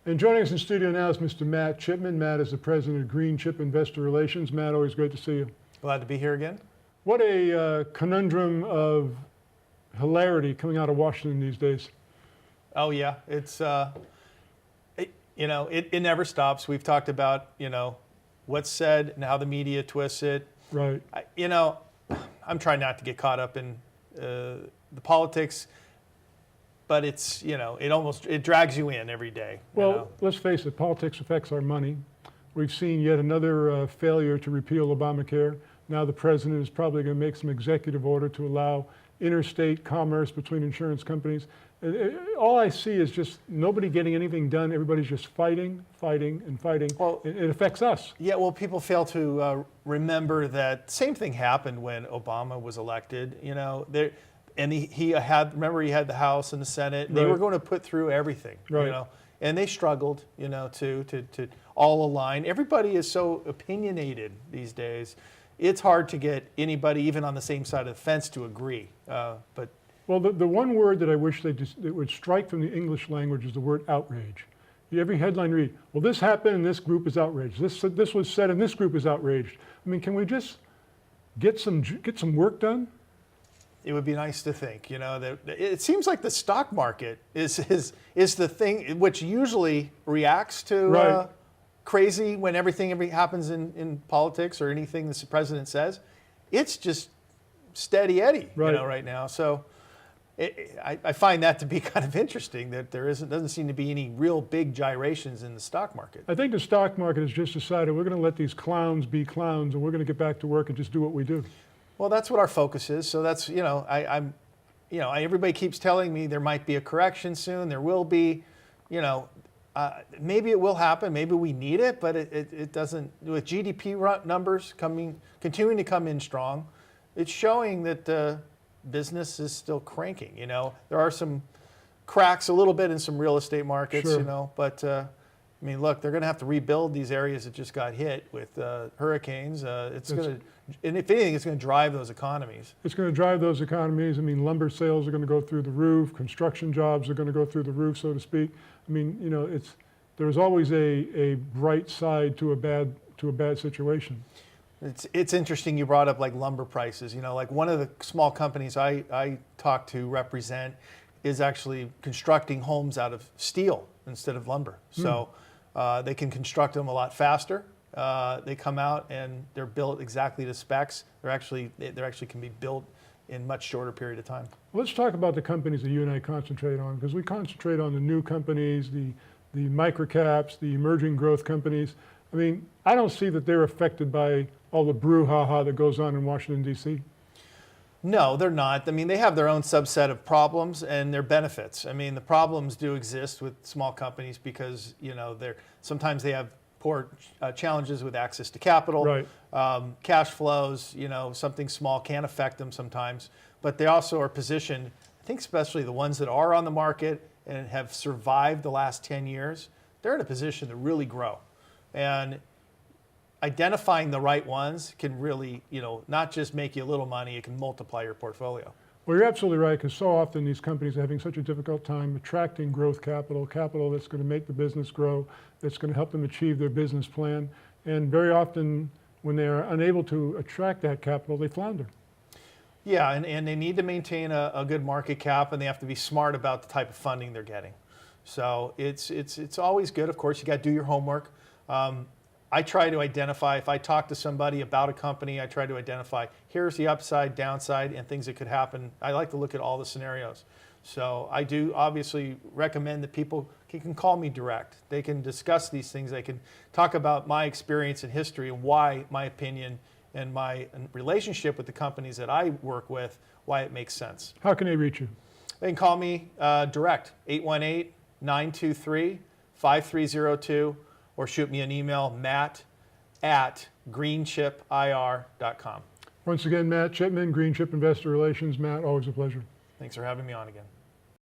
And joining us in studio now is Mr. Matt Chipman. Matt is the president of Green Chip Investor Relations. Matt, always great to see you. Glad to be here again. What a conundrum of hilarity coming out of Washington these days. Oh yeah, it's it never stops. We've talked about what's said and how the media twists it. Right. I'm trying not to get caught up in the politics, but it's it drags you in every day. Well, let's face it, politics affects our money. We've seen yet another failure to repeal Obamacare. Now the president is probably going to make some executive order to allow interstate commerce between insurance companies. All I see is just nobody getting anything done. Everybody's just fighting, and fighting. Well, it affects us. Yeah, well, people fail to remember that same thing happened when Obama was elected. And he had the House and the Senate. And They were going to put through everything. Right. And they struggled, to all align. Everybody is so opinionated these days. It's hard to get anybody, even on the same side of the fence, to agree. Well, the one word that I wish they would strike from the English language is the word outrage. Every headline read, well, this happened and this group is outraged. This was said and this group is outraged. I mean, can we just get some work done? It would be nice to think, that it seems like the stock market is the thing which usually reacts to crazy when everything happens in politics or anything the president says. It's just steady Eddie, right now. So I find that to be kind of interesting that doesn't seem to be any real big gyrations in the stock market. I think the stock market has just decided we're going to let these clowns be clowns and we're going to get back to work and just do what we do. Well, that's what our focus is. So that's, everybody keeps telling me there might be a correction soon. There will be, maybe it will happen. Maybe we need it, but it doesn't. With GDP numbers continuing to come in strong, it's showing that business is still cranking. There are some cracks a little bit in some real estate markets, sure. But look, they're going to have to rebuild these areas that just got hit with hurricanes. And if anything, it's going to drive those economies. It's going to drive those economies. Lumber sales are going to go through the roof. Construction jobs are going to go through the roof, so to speak. There's always a bright side to a bad situation. It's interesting you brought up like lumber prices. Like one of the small companies I talk to represent is actually constructing homes out of steel instead of lumber. So they can construct them a lot faster. They come out and they're built exactly to specs. They actually can be built in much shorter period of time. Let's talk about the companies that you and I concentrate on, because we concentrate on the new companies, the microcaps, the emerging growth companies. I don't see that they're affected by all the brouhaha that goes on in Washington, D.C. No, they're not. They have their own subset of problems and their benefits. The problems do exist with small companies because, sometimes they have poor challenges with access to capital, right. Cash flows, something small can affect them sometimes, but they also are positioned, I think especially the ones that are on the market and have survived the last 10 years, they're in a position to really grow. And identifying the right ones can really, not just make you a little money, it can multiply your portfolio. Well, you're absolutely right, because so often these companies are having such a difficult time attracting growth capital that's going to make the business grow, that's going to help them achieve their business plan. And very often, when they are unable to attract that capital, they flounder. Yeah, and they need to maintain a good market cap, and they have to be smart about the type of funding they're getting. So it's always good. Of course, you got to do your homework. I try to identify, if I talk to somebody about a company, I try to identify, here's the upside, downside, and things that could happen. I like to look at all the scenarios. So I do obviously recommend that people can call me direct. They can discuss these things. They can talk about my experience and history and why my opinion and my relationship with the companies that I work with, why it makes sense. How can they reach you? They can call me direct, 818-923-5302. Or shoot me an email, matt@greenchipir.com. Once again, Matt Chipman, Green Chip Investor Relations. Matt, always a pleasure. Thanks for having me on again.